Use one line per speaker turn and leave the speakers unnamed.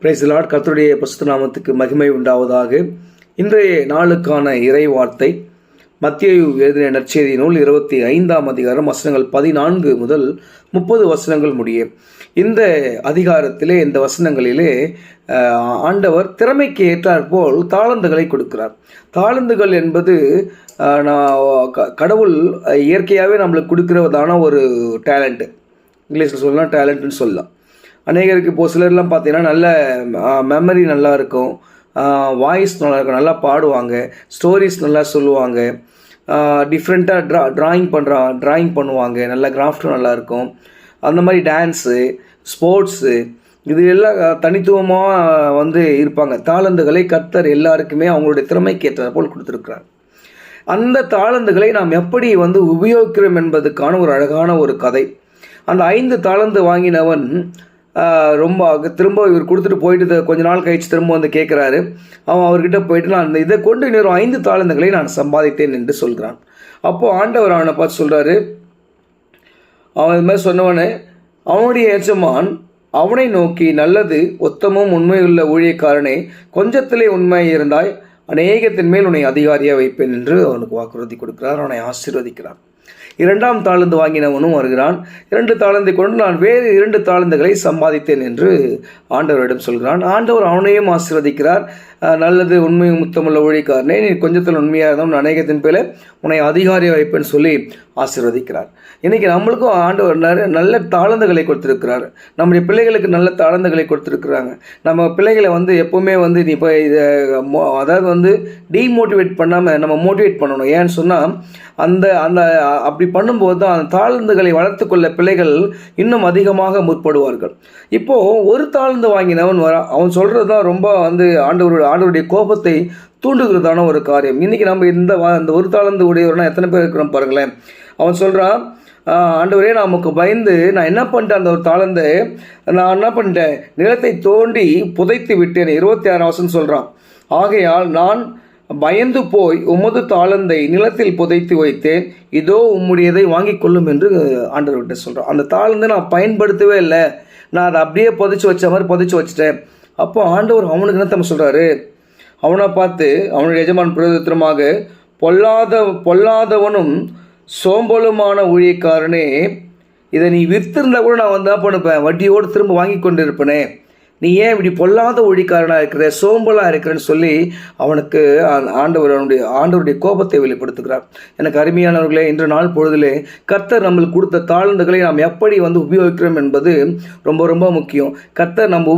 Praise the Lord. கர்த்தருடைய பரிசுத்த நாமத்துக்கு மகிமை உண்டாவதாக. இன்றைய நாளுக்கான இறை வார்த்தை மத்தேயு எழுதின நற்செய்தி நூல் 25ஆம் அதிகாரம் வசனங்கள் 14 முதல் 30 வசனங்கள் முடிய. இந்த அதிகாரத்திலே, இந்த வசனங்களிலே ஆண்டவர் திறமைக்கு ஏற்றாற்போல் தாளந்துகளை கொடுக்கிறார். தாளந்துகள் என்பது கடவுள் இயற்கையாகவே நம்மளுக்கு கொடுக்கிறதான ஒரு டேலண்ட்டு. இங்கிலீஷில் சொல்லலாம் டேலண்ட்டுன்னு சொல்லலாம். அநேகருக்கு இப்போது சிலர்லாம் பார்த்தீங்கன்னா நல்ல மெமரி நல்லா இருக்கும், வாய்ஸ் நல்லா இருக்கும், நல்லா பாடுவாங்க, ஸ்டோரிஸ் நல்லா சொல்லுவாங்க, டிஃப்ரெண்ட்டாக ட்ராயிங் பண்ணுவாங்க, நல்ல கிராஃப்ட்டும் நல்லாயிருக்கும். அந்த மாதிரி டான்ஸு, ஸ்போர்ட்ஸு, இது எல்லாம் தனித்துவமாக இருப்பாங்க. தாளந்துகளை கர்த்தர் எல்லாருக்குமே அவங்களுடைய திறமைக்கு ஏற்ற போல் கொடுத்துருக்குறார். அந்த தாளந்துகளை நாம் எப்படி உபயோகிக்கிறோம் என்பதுக்கான ஒரு அழகான ஒரு கதை. அந்த 5 தாளந்து வாங்கினவன் ரொம்ப திரும்ப இவர் கொடுத்துட்டு போயிட்டு கொஞ்ச நாள் கழிச்சு திரும்ப கேட்குறாரு. அவன் அவர்கிட்ட போயிட்டு, நான் இதை கொண்டு இன்னொரு 5 தாளந்துகளை நான் சம்பாதித்தேன் என்று சொல்கிறான். அப்போது ஆண்டவர் அவனை பார்த்து சொல்கிறாரு, அவன் இது மாதிரி சொன்னவனே, அவனுடைய எஜமான் அவனை நோக்கி, நல்லது உத்தமும் உண்மையுள்ள ஊழியக்காரனே, கொஞ்சத்திலே உண்மை இருந்தாய், அநேகத்தின் மேல் உன்னை அதிகாரியாக வைப்பேன் என்று அவனுக்கு வாக்குறுதி கொடுக்கிறார். அவனை ஆசீர்வதிக்கிறார். 2ஆம் தாளந்து வாங்கினவனும் வருகிறான். 2 தாளந்தை கொண்டு நான் வேறு 2 தாளந்துகளை சம்பாதித்தேன் என்று ஆண்டவரிடம் சொல்கிறான். ஆண்டவர் அவனையும் ஆசீர்வதிக்கிறார். நல்லது உண்மையும் முத்தமுள்ள ஊழியக்காரனே, நீ கொஞ்சத்தில் உண்மையாக இருந்தவன், அநேகத்தின் பேர உன்னை அதிகாரியாக வைப்பேன்னு சொல்லி ஆசீர்வதிக்கிறார். இன்றைக்கி நம்மளுக்கும் ஆண்டவர் நல்ல தாளந்துகளை கொடுத்துருக்கிறார். நம்முடைய பிள்ளைகளுக்கு நல்ல தாளந்துகளை கொடுத்துருக்குறாங்க. நம்ம பிள்ளைகளை எப்போவுமே நீ இப்போ இதை அதாவது டீமோட்டிவேட் பண்ணாமல் நம்ம மோட்டிவேட் பண்ணணும். ஏன்னு சொன்னால் அந்த அப்படி பண்ணும்போது தான் அந்த தாளந்துகளை வளர்த்து கொள்ள பிள்ளைகள் இன்னும் அதிகமாக முற்படுவார்கள். இப்போது ஒரு தாளந்து வாங்கினவன் அவன் சொல்கிறது தான் ரொம்ப ஆண்டவருடைய கோபத்தை தூண்டுகிறதான ஒரு காரியம். இன்றைக்கி நம்ம இந்த ஒரு தாளந்து உடையவர்னா எத்தனை பேர் இருக்கிறோம் பாருங்களேன். அவன் சொல்கிறான், ஆண்டவரே, நான் நமக்கு பயந்து நான் என்ன பண்ணிட்டேன், அந்த ஒரு தாளந்தை நான் என்ன பண்ணிட்டேன், நிலத்தை தோண்டி புதைத்து விட்டேன். 26 வசனம் சொல்கிறான், ஆகையால் நான் பயந்து போய் உமது தாளந்தை நிலத்தில் புதைத்து வைத்தேன், இதோ உம்முடையதை வாங்கி கொள்ளும் என்று ஆண்டவர்கிட்ட சொல்கிறான். அந்த தாளந்தை நான் பயன்படுத்தவே இல்லை, நான் அதை அப்படியே புதைச்சி வச்ச மாதிரி புதைச்சி வச்சுட்டேன். அப்போ ஆண்டவர் அவனுக்கு என்ன நம்ம சொல்கிறாரு, அவனை பார்த்து அவனுடைய எஜமான் பிரயோஜனமாக, பொல்லாதவனும் சோம்பலுமான ஊழியக்காரனே, இதை நீ விற்றுருந்தா கூட நான் என்ன பண்ணுப்பேன், வட்டியோடு திரும்ப வாங்கி கொண்டு இருப்பேனே, நீ ஏன் இப்படி பொல்லாத ஒழிக்காரனாக இருக்கிற, சோம்பலாக இருக்கிறன்னு சொல்லி அவனுக்கு ஆண்டவருடைய கோபத்தை வெளிப்படுத்துகிறார். எனக்கு அருமையானவர்களே, இன்று நாள் பொழுதிலே கர்த்தர் நம்மளுக்கு கொடுத்த தாளந்துகளை நாம் எப்படி உபயோகிக்கிறோம் என்பது ரொம்ப ரொம்ப முக்கியம். கர்த்தர் நம்ம